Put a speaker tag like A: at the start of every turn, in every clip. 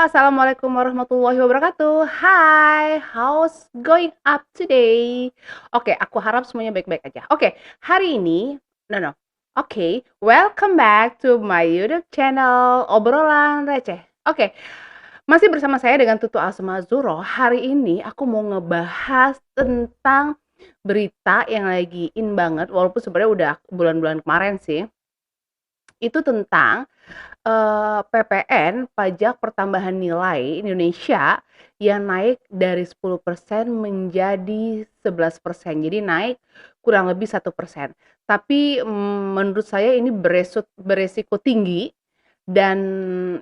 A: Assalamualaikum warahmatullahi wabarakatuh. Hi, how's going up today? Oke, aku harap semuanya baik-baik aja. Oke, hari ini, no no. Oke, welcome back to my YouTube channel Obrolan Receh. Oke, masih bersama saya dengan Tutu Asma Zuro. Hari ini aku mau ngebahas tentang berita yang lagi in banget, walaupun sebenarnya udah bulan-bulan kemarin sih. Itu tentang PPN, pajak pertambahan nilai Indonesia yang naik dari 10% menjadi 11%. Jadi naik kurang lebih 1%. Tapi menurut saya ini beresiko tinggi dan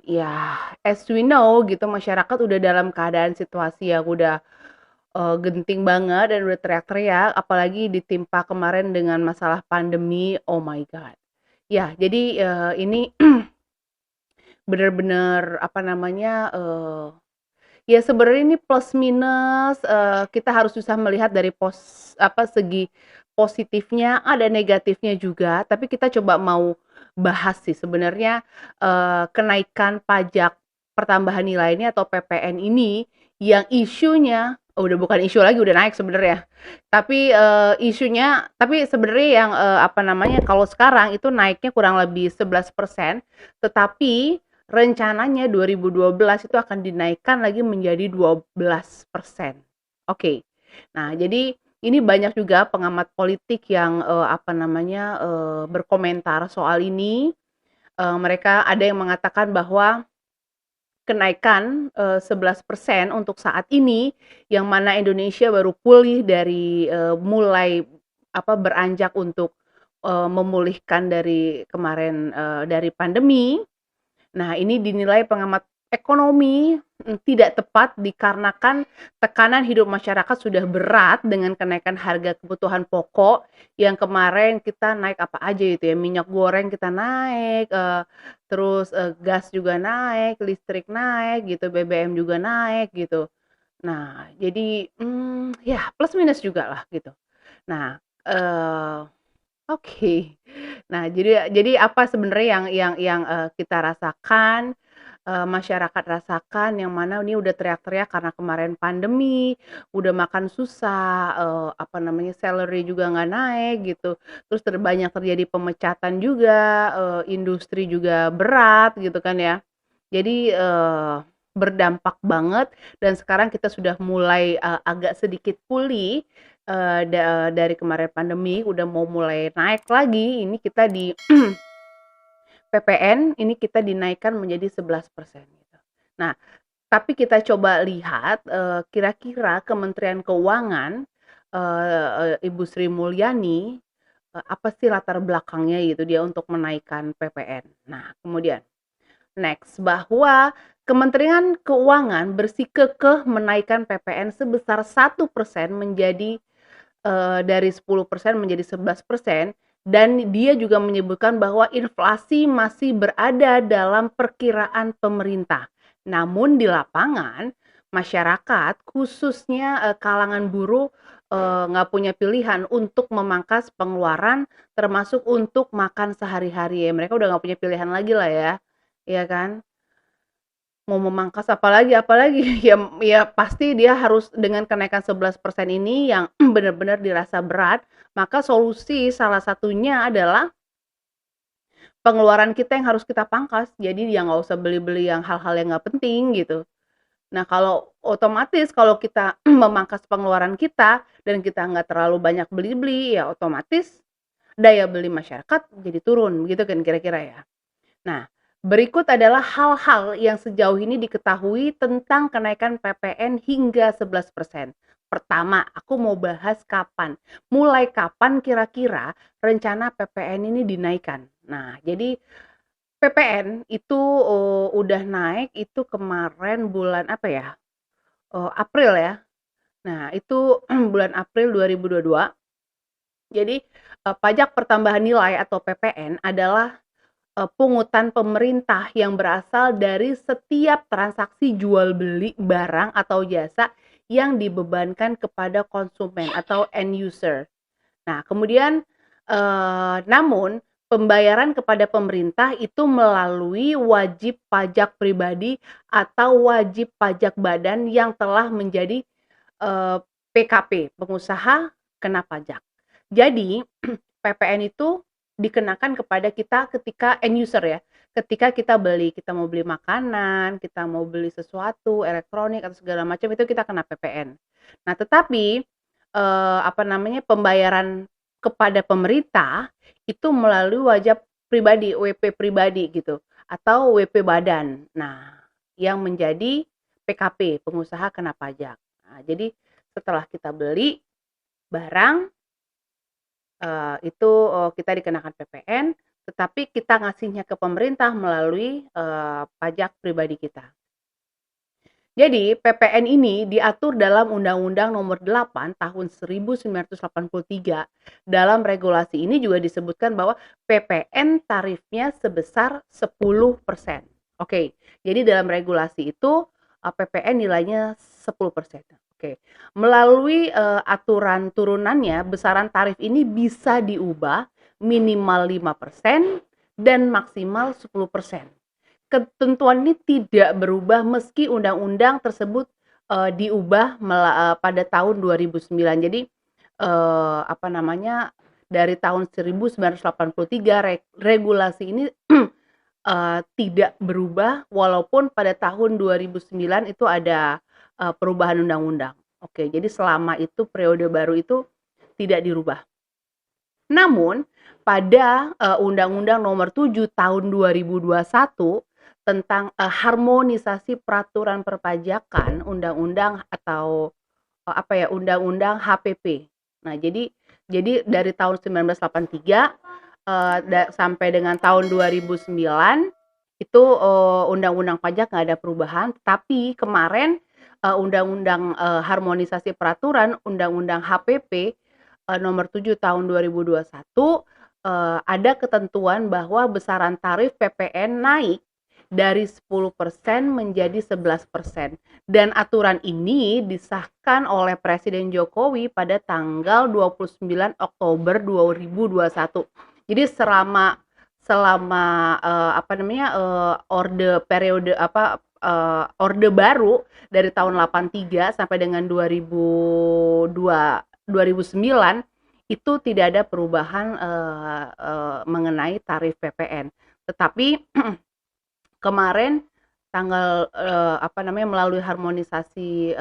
A: ya as we know gitu masyarakat udah dalam keadaan situasi yang udah genting banget dan udah teriak-teriak apalagi ditimpa kemarin dengan masalah pandemi. Oh my god. Ya, jadi ini bener-bener apa namanya, ya sebenarnya ini plus minus, kita harus bisa melihat dari segi positifnya, ada negatifnya juga, tapi kita coba mau bahas sih sebenarnya, kenaikan pajak pertambahan nilai ini atau PPN ini yang isunya udah bukan isu lagi, udah naik sebenarnya. Tapi, tapi sebenarnya yang, apa namanya, kalau sekarang itu naiknya kurang lebih 11%, tetapi rencananya 2012 itu akan dinaikkan lagi menjadi 12%. Oke. Nah, jadi ini banyak juga pengamat politik yang, apa namanya, berkomentar soal ini. Mereka ada yang mengatakan bahwa kenaikan, 11% untuk saat ini, yang mana Indonesia baru pulih dari, mulai beranjak untuk, memulihkan dari kemarin, dari pandemi. Nah, ini dinilai pengamat ekonomi, tidak tepat dikarenakan tekanan hidup masyarakat sudah berat dengan kenaikan harga kebutuhan pokok yang kemarin kita naik apa aja itu ya, minyak goreng kita naik, terus, gas juga naik, listrik naik gitu, BBM juga naik gitu. Nah, jadi, ya plus minus juga lah gitu. Nah, oke. Nah, jadi apa sebenarnya yang kita rasakan, masyarakat rasakan, yang mana ini udah teriak-teriak karena kemarin pandemi, udah makan susah, apa namanya, salary juga nggak naik gitu, terus terjadi pemecatan juga, industri juga berat gitu kan ya. Jadi, berdampak banget dan sekarang kita sudah mulai, agak sedikit pulih, dari kemarin pandemi udah mau mulai naik lagi, ini kita di PPN ini kita dinaikkan menjadi 11% gitu. Nah, tapi kita coba lihat, kira-kira Kementerian Keuangan, Ibu Sri Mulyani, apa sih latar belakangnya gitu dia untuk menaikkan PPN. Nah, kemudian next, bahwa Kementerian Keuangan bersikukuh menaikkan PPN sebesar 1% menjadi dari 10% menjadi 11% dan dia juga menyebutkan bahwa inflasi masih berada dalam perkiraan pemerintah. Namun di lapangan, masyarakat khususnya, kalangan buruh, nggak punya pilihan untuk memangkas pengeluaran termasuk untuk makan sehari-hari ya. Mereka udah nggak punya pilihan lagi lah ya, iya kan? Mau memangkas apalagi ya pasti dia harus dengan kenaikan 11% ini yang benar-benar dirasa berat, maka solusi salah satunya adalah pengeluaran kita yang harus kita pangkas. Jadi ya nggak usah beli-beli yang hal-hal yang nggak penting gitu. Nah, kalau otomatis kalau kita memangkas pengeluaran kita dan kita nggak terlalu banyak beli-beli, ya otomatis daya beli masyarakat jadi turun, gitu kan kira-kira ya. Nah, berikut adalah hal-hal yang sejauh ini diketahui tentang kenaikan PPN hingga 11%. Pertama, aku mau bahas mulai kapan kira-kira rencana PPN ini dinaikkan. Nah, jadi PPN itu, udah naik itu kemarin bulan apa ya, April ya. Nah, itu bulan April 2022. Jadi, pajak pertambahan nilai atau PPN adalah pungutan pemerintah yang berasal dari setiap transaksi jual beli barang atau jasa yang dibebankan kepada konsumen atau end user. Nah, kemudian, namun pembayaran kepada pemerintah itu melalui wajib pajak pribadi atau wajib pajak badan yang telah menjadi, PKP, pengusaha kena pajak. Jadi, PPN itu dikenakan kepada kita ketika end user ya, ketika kita mau beli makanan, kita mau beli sesuatu, elektronik atau segala macam itu kita kena PPN. Nah, tetapi, pembayaran kepada pemerintah itu melalui wajib pribadi, WP pribadi gitu, atau WP badan. Nah, yang menjadi PKP, pengusaha kena pajak. Nah, jadi setelah kita beli barang, kita dikenakan PPN, tetapi kita ngasihnya ke pemerintah melalui, pajak pribadi kita. Jadi, PPN ini diatur dalam Undang-Undang Nomor 8 Tahun 1983. Dalam regulasi ini juga disebutkan bahwa PPN tarifnya sebesar 10%. Oke, jadi dalam regulasi itu, PPN nilainya 10%. Oke. Melalui, aturan turunannya, besaran tarif ini bisa diubah minimal 5% dan maksimal 10%. Ketentuan ini tidak berubah meski undang-undang tersebut, diubah pada tahun 2009. Jadi, dari tahun 1983 regulasi ini, tidak berubah walaupun pada tahun 2009 itu ada, perubahan undang-undang. Oke, jadi selama itu periode baru itu tidak dirubah. Namun pada, Undang-Undang Nomor 7 Tahun 2021 tentang, harmonisasi peraturan perpajakan, undang-undang atau, undang-undang HPP. Nah, jadi dari tahun 1983, sampai dengan tahun 2009 itu, undang-undang pajak nggak ada perubahan, tapi kemarin, undang-undang, harmonisasi peraturan, undang-undang HPP, nomor 7 tahun 2021, ada ketentuan bahwa besaran tarif PPN naik dari 10% menjadi 11%, dan aturan ini disahkan oleh Presiden Jokowi pada tanggal 29 Oktober 2021. Jadi selama orde baru dari tahun 83 sampai dengan 2009 itu tidak ada perubahan, mengenai tarif PPN. Tetapi kemarin melalui harmonisasi,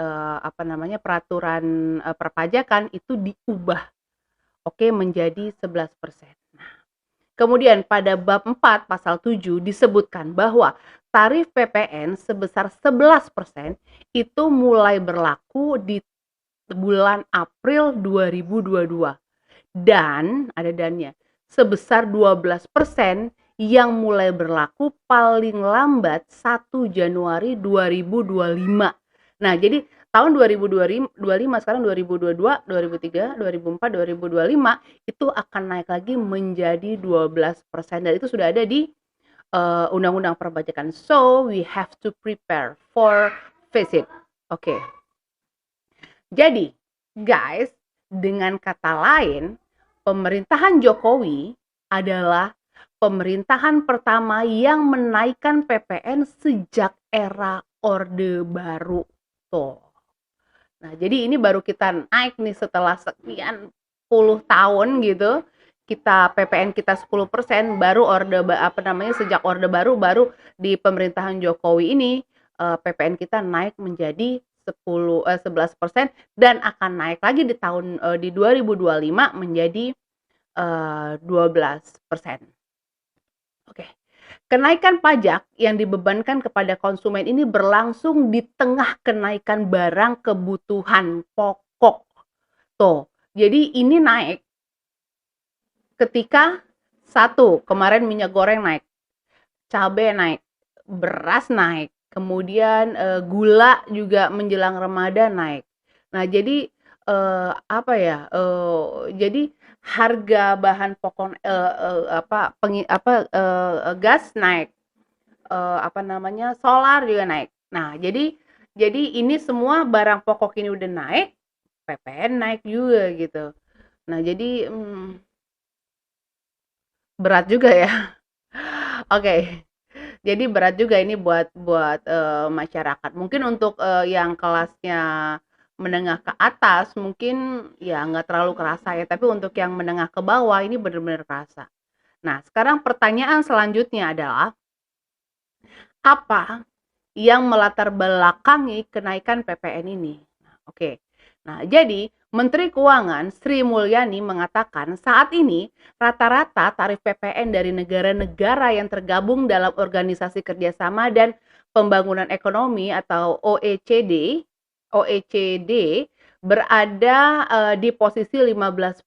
A: peraturan, perpajakan itu diubah, oke, menjadi 11%. Nah, kemudian pada bab 4 pasal 7 disebutkan bahwa tarif PPN sebesar 11% itu mulai berlaku di bulan April 2022. Dan, ada dannya, sebesar 12% yang mulai berlaku paling lambat 1 Januari 2025. Nah, jadi tahun 2025, sekarang 2022, 2003, 2004, 2025 itu akan naik lagi menjadi 12%, dan itu sudah ada di, undang-undang perpajakan. So, we have to prepare for face it. Oke. Jadi, guys, dengan kata lain, pemerintahan Jokowi adalah pemerintahan pertama yang menaikkan PPN sejak era Orde Baru. Tuh. Nah, jadi ini baru kita naik nih setelah sekian puluh tahun gitu. PPN kita 10%, baru sejak Orde Baru di pemerintahan Jokowi ini, PPN kita naik menjadi 11%, dan akan naik lagi di 2025 menjadi 12%. Oke. Kenaikan pajak yang dibebankan kepada konsumen ini berlangsung di tengah kenaikan barang kebutuhan pokok. Tuh, jadi ini naik ketika kemarin minyak goreng naik, cabai naik, beras naik, kemudian, gula juga menjelang Ramadan naik. Nah, jadi, jadi harga bahan pokok, gas naik, solar juga naik. Nah, jadi ini semua barang pokok ini udah naik, PPN naik juga gitu. Nah, jadi, Berat juga ya. Oke. Jadi berat juga ini buat masyarakat. Mungkin untuk, yang kelasnya menengah ke atas mungkin ya nggak terlalu kerasa ya, tapi untuk yang menengah ke bawah ini benar-benar kerasa. Nah, sekarang pertanyaan selanjutnya adalah, apa yang melatar belakangi kenaikan PPN ini? Nah, oke. Nah, jadi Menteri Keuangan Sri Mulyani mengatakan saat ini rata-rata tarif PPN dari negara-negara yang tergabung dalam Organisasi Kerjasama dan Pembangunan Ekonomi atau OECD berada di posisi 15%.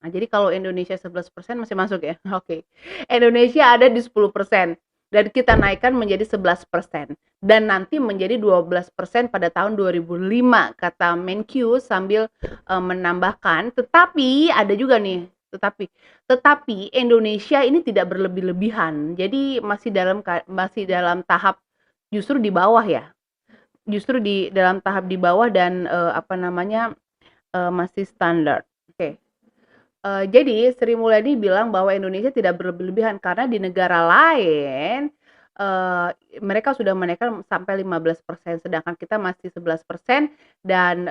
A: Nah, jadi kalau Indonesia 11% masih masuk ya? Oke. Indonesia ada di 10% dan kita naikkan menjadi 11% dan nanti menjadi 12% pada tahun 2005 kata Menkyu sambil menambahkan, tetapi ada juga nih, tetapi Indonesia ini tidak berlebih-lebihan. Jadi masih dalam tahap justru di bawah ya. Justru di dalam tahap di bawah dan apa namanya masih standar. Oke. Jadi Sri Mulyani bilang bahwa Indonesia tidak berlebih-lebihan karena di negara lain, eee, mereka sudah menaikkan sampai 15%, sedangkan kita masih 11% dan,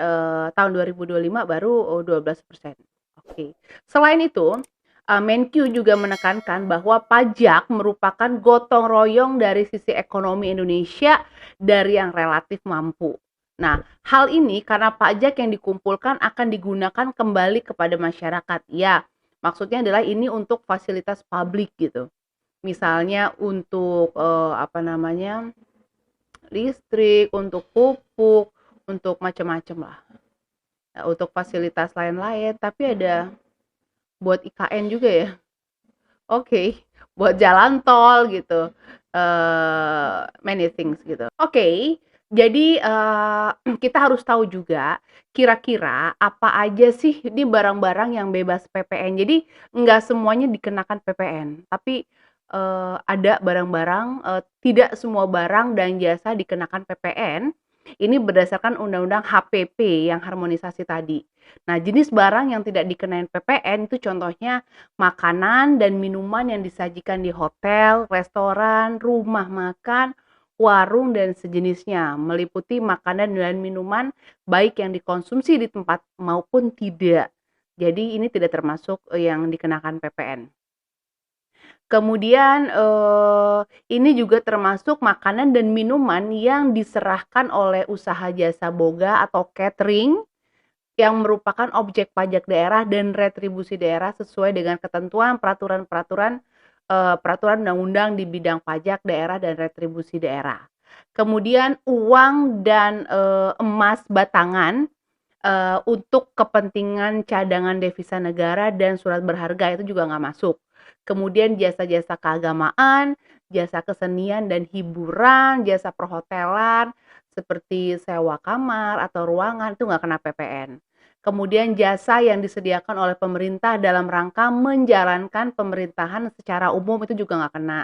A: tahun 2025 baru, 12%. Oke. Selain itu, Menkyu juga menekankan bahwa pajak merupakan gotong royong dari sisi ekonomi Indonesia dari yang relatif mampu. Nah, hal ini karena pajak yang dikumpulkan akan digunakan kembali kepada masyarakat. Ya, maksudnya adalah ini untuk fasilitas publik gitu. Misalnya untuk apa namanya? Listrik, untuk pupuk, untuk macam-macam lah. Nah, untuk fasilitas lain-lain, tapi ada buat IKN juga ya. Oke, buat jalan tol gitu, many things gitu. Oke, jadi, kita harus tahu juga kira-kira apa aja sih ini barang-barang yang bebas PPN. Jadi nggak semuanya dikenakan PPN, tapi, ada barang-barang, tidak semua barang dan jasa dikenakan PPN, ini berdasarkan Undang-Undang HPP yang harmonisasi tadi. Nah, jenis barang yang tidak dikenain PPN itu contohnya makanan dan minuman yang disajikan di hotel, restoran, rumah makan, warung, dan sejenisnya, meliputi makanan dan minuman baik yang dikonsumsi di tempat maupun tidak. Jadi ini tidak termasuk yang dikenakan PPN. Kemudian, ini juga termasuk makanan dan minuman yang diserahkan oleh usaha jasa boga atau catering yang merupakan objek pajak daerah dan retribusi daerah sesuai dengan ketentuan peraturan undang-undang di bidang pajak daerah dan retribusi daerah. Kemudian uang dan, emas batangan, untuk kepentingan cadangan devisa negara dan surat berharga itu juga nggak masuk. Kemudian jasa-jasa keagamaan, jasa kesenian dan hiburan, jasa perhotelan, seperti sewa kamar atau ruangan itu nggak kena PPN. Kemudian jasa yang disediakan oleh pemerintah dalam rangka menjalankan pemerintahan secara umum itu juga nggak kena.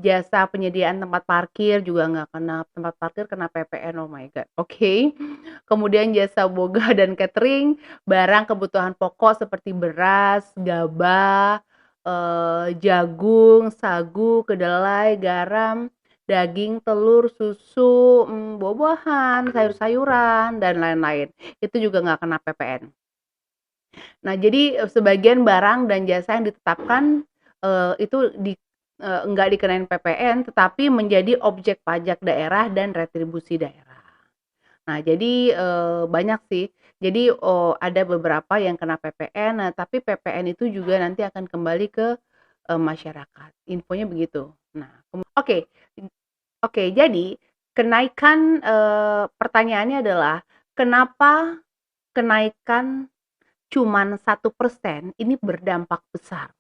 A: Jasa penyediaan tempat parkir juga nggak kena, tempat parkir kena PPN, oh my god, oke. Kemudian jasa boga dan catering, barang kebutuhan pokok seperti beras, gabah, jagung, sagu, kedelai, garam, daging, telur, susu, buah-buahan, sayur-sayuran, dan lain-lain. Itu juga nggak kena PPN. Nah, jadi, sebagian barang dan jasa yang ditetapkan, itu nggak dikenain PPN, tetapi menjadi objek pajak daerah dan retribusi daerah. Nah, jadi, banyak sih. Jadi, ada beberapa yang kena PPN, nah tapi PPN itu juga nanti akan kembali ke, masyarakat. Infonya begitu. Nah, oke. Oke, jadi kenaikan, pertanyaannya adalah kenapa kenaikan cuman 1% ini berdampak besar?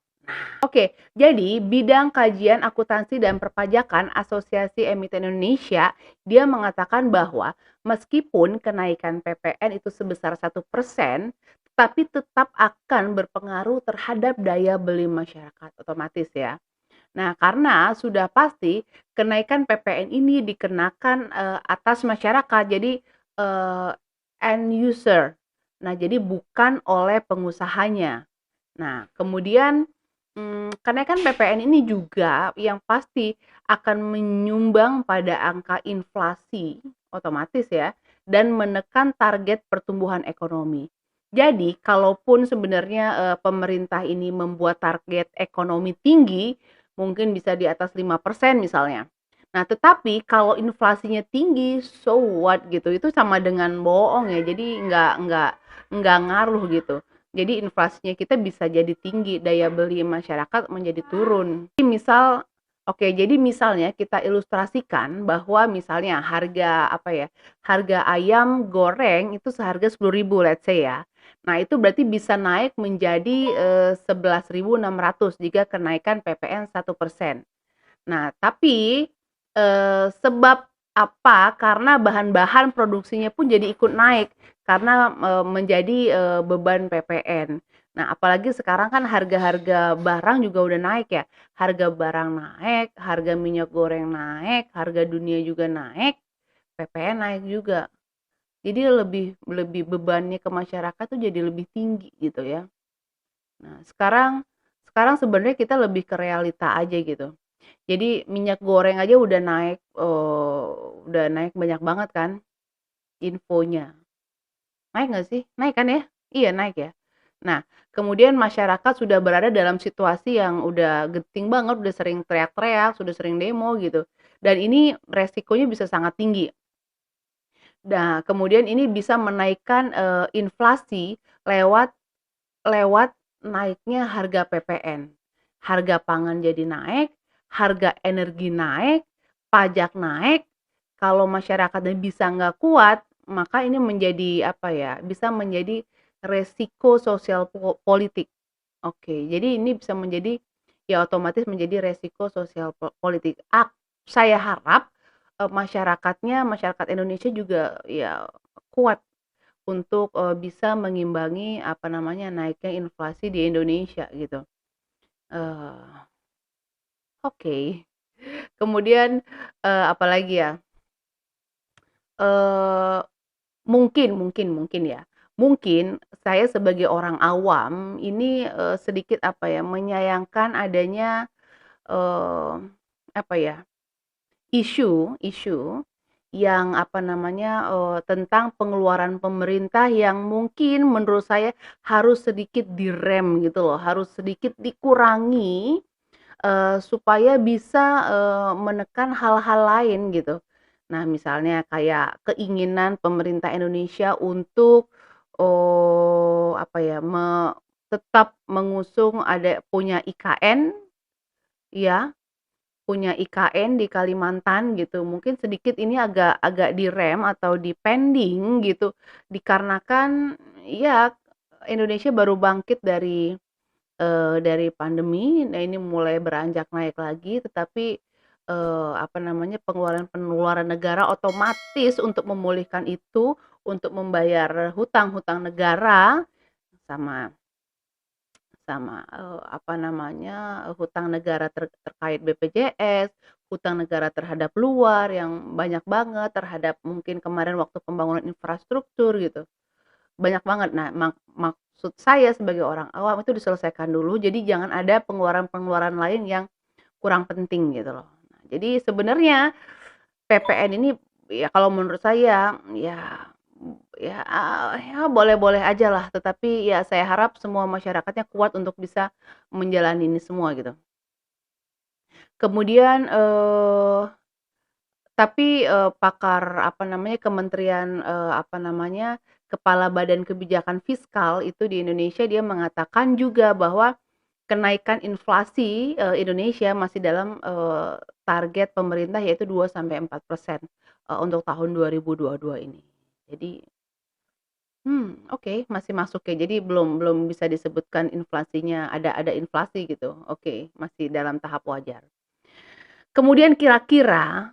A: Oke, jadi bidang kajian akuntansi dan perpajakan Asosiasi Emiten Indonesia, dia mengatakan bahwa meskipun kenaikan PPN itu sebesar 1%, tapi tetap akan berpengaruh terhadap daya beli masyarakat, otomatis ya. Nah, karena sudah pasti kenaikan PPN ini dikenakan, atas masyarakat, jadi, eee, end user. Nah, jadi bukan oleh pengusahanya. Nah, kemudian Kenaikan PPN ini juga yang pasti akan menyumbang pada angka inflasi otomatis ya, dan menekan target pertumbuhan ekonomi. Jadi kalaupun sebenarnya, pemerintah ini membuat target ekonomi tinggi, mungkin bisa di atas 5% misalnya. Nah, tetapi kalau inflasinya tinggi, so what gitu, itu sama dengan bohong ya, jadi nggak ngaruh gitu. Jadi inflasinya kita bisa jadi tinggi, daya beli masyarakat menjadi turun. Misal oke, jadi misalnya kita ilustrasikan bahwa misalnya harga apa ya, harga ayam goreng itu seharga 10.000 let's say ya. Nah, itu berarti bisa naik menjadi, 11.600 jika kenaikan PPN 1%. Nah, tapi, sebab apa, karena bahan-bahan produksinya pun jadi ikut naik, karena, menjadi, beban PPN. Nah, apalagi sekarang kan harga-harga barang juga udah naik ya, harga barang naik, harga minyak goreng naik, harga dunia juga naik, PPN naik juga. Jadi lebih lebih bebannya ke masyarakat tuh jadi lebih tinggi gitu ya. Nah, sekarang sekarang sebenarnya kita lebih ke realita aja gitu. Jadi minyak goreng aja udah naik banyak banget kan infonya. Naik nggak sih? Naik kan ya? Iya naik ya. Nah, kemudian masyarakat sudah berada dalam situasi yang udah genting banget, udah sering teriak-teriak, sudah sering demo gitu. Dan ini resikonya bisa sangat tinggi. Nah, kemudian ini bisa menaikkan, inflasi lewat lewat naiknya harga PPN. Harga pangan jadi naik, harga energi naik, pajak naik, kalau masyarakatnya bisa nggak kuat, maka ini menjadi apa ya, bisa menjadi resiko sosial politik. Oke, jadi ini bisa menjadi ya otomatis menjadi resiko sosial politik. Saya harap, masyarakat Indonesia juga ya kuat untuk, bisa mengimbangi apa namanya, naiknya inflasi di Indonesia gitu. Eee, oke. Kemudian, apalagi ya, eee, mungkin ya, mungkin saya sebagai orang awam ini, sedikit apa ya, menyayangkan adanya, eee, apa ya, isu yang apa namanya, tentang pengeluaran pemerintah yang mungkin menurut saya harus sedikit direm gitu loh, harus sedikit dikurangi, supaya bisa, menekan hal-hal lain gitu. Nah, misalnya kayak keinginan pemerintah Indonesia untuk, apa ya, tetap mengusung punya IKN ya, punya IKN di Kalimantan gitu, mungkin sedikit ini agak agak direm atau di-pending gitu, dikarenakan ya Indonesia baru bangkit dari pandemi. Nah, ini mulai beranjak naik lagi, tetapi, apa namanya, pengeluaran-pengeluaran negara otomatis untuk memulihkan itu, untuk membayar hutang-hutang negara sama sama, apa namanya, hutang negara terkait BPJS, hutang negara terhadap luar yang banyak banget, terhadap mungkin kemarin waktu pembangunan infrastruktur gitu, banyak banget. Nah, maksud saya sebagai orang awam itu diselesaikan dulu, jadi jangan ada pengeluaran-pengeluaran lain yang kurang penting gitu loh. Nah, jadi sebenarnya PPN ini ya kalau menurut saya ya ya boleh-boleh aja lah, tetapi ya saya harap semua masyarakatnya kuat untuk bisa menjalani ini semua gitu. Kemudian, tapi, pakar apa namanya, kementerian, apa namanya, kepala Badan Kebijakan Fiskal itu di Indonesia dia mengatakan juga bahwa kenaikan inflasi, Indonesia masih dalam, target pemerintah yaitu 2 sampai 4% untuk tahun 2022 ini. Jadi, oke, masih masuk ya, jadi belum belum bisa disebutkan inflasinya ada inflasi gitu, oke, masih dalam tahap wajar. Kemudian kira-kira,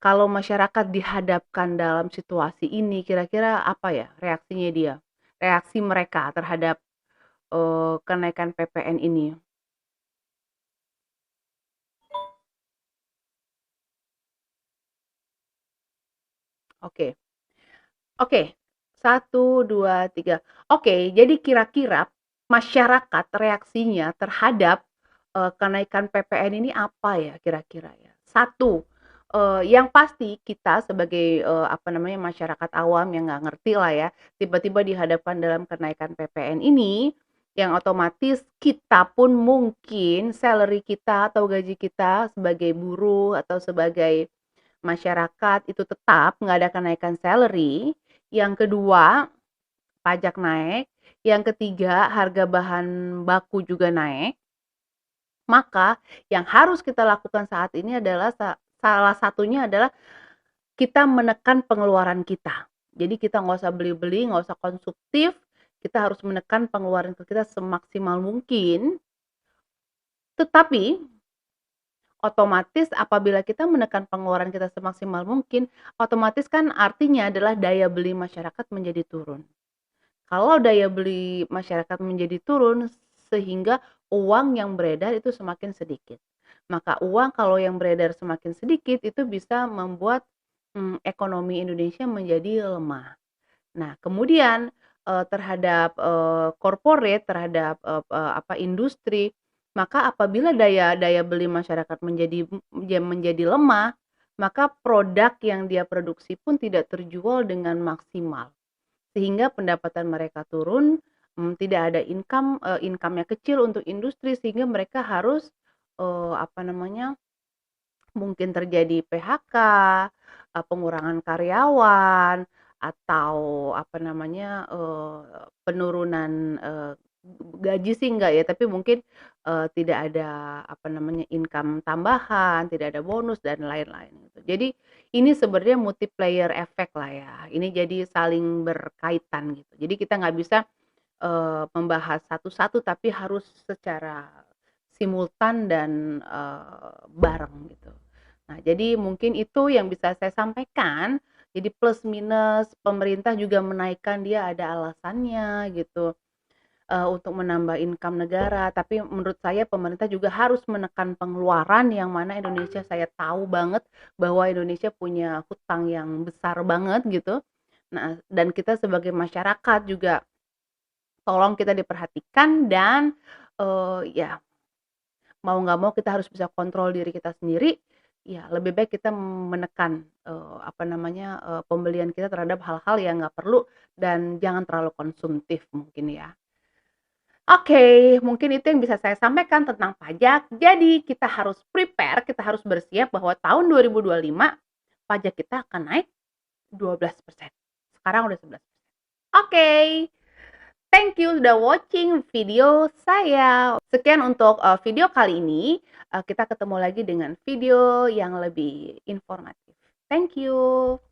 A: kalau masyarakat dihadapkan dalam situasi ini, kira-kira apa ya reaksinya dia? Reaksi mereka terhadap, kenaikan PPN ini? Oke. Oke, 1, 2, 3. Oke, jadi kira-kira masyarakat reaksinya terhadap, kenaikan PPN ini apa ya kira-kira ya? Satu, yang pasti kita sebagai, apa namanya, masyarakat awam yang nggak ngerti lah ya, tiba-tiba dihadapkan dalam kenaikan PPN ini, yang otomatis kita pun mungkin salary kita atau gaji kita sebagai buruh atau sebagai masyarakat itu tetap nggak ada kenaikan salary. Yang kedua, pajak naik. Yang ketiga, harga bahan baku juga naik. Maka yang harus kita lakukan saat ini adalah salah satunya adalah kita menekan pengeluaran kita. Jadi kita nggak usah beli-beli, nggak usah konsumtif, kita harus menekan pengeluaran kita semaksimal mungkin. Tetapi otomatis apabila kita menekan pengeluaran kita semaksimal mungkin, otomatis kan artinya adalah daya beli masyarakat menjadi turun. Kalau daya beli masyarakat menjadi turun, sehingga uang yang beredar itu semakin sedikit. Maka uang kalau yang beredar semakin sedikit, itu bisa membuat, ekonomi Indonesia menjadi lemah. Nah, kemudian, terhadap, corporate, terhadap, industri, maka apabila daya daya beli masyarakat menjadi lemah, maka produk yang dia produksi pun tidak terjual dengan maksimal. Sehingga pendapatan mereka turun, tidak ada income-nya kecil untuk industri sehingga mereka harus, apa namanya, mungkin terjadi PHK, pengurangan karyawan, atau apa namanya, penurunan, gaji sih enggak ya, tapi mungkin, tidak ada apa namanya, income tambahan, tidak ada bonus dan lain-lain gitu. Jadi ini sebenarnya multiplier effect lah ya, ini jadi saling berkaitan gitu. Jadi kita nggak bisa, membahas satu-satu tapi harus secara simultan dan, bareng gitu. Nah, jadi mungkin itu yang bisa saya sampaikan. Jadi plus minus pemerintah juga menaikkan dia ada alasannya gitu, untuk menambah income negara. Tapi menurut saya pemerintah juga harus menekan pengeluaran yang mana Indonesia saya tahu banget bahwa Indonesia punya hutang yang besar banget gitu. Nah, dan kita sebagai masyarakat juga tolong kita diperhatikan dan, ya mau nggak mau kita harus bisa kontrol diri kita sendiri, ya lebih baik kita menekan, apa namanya, pembelian kita terhadap hal-hal yang nggak perlu dan jangan terlalu konsumtif mungkin ya. Oke, mungkin itu yang bisa saya sampaikan tentang pajak. Jadi kita harus prepare, kita harus bersiap bahwa tahun 2025 pajak kita akan naik 12%. Sekarang udah 11%. Oke. Thank you sudah watching video saya. Sekian untuk, video kali ini, kita ketemu lagi dengan video yang lebih informatif. Thank you.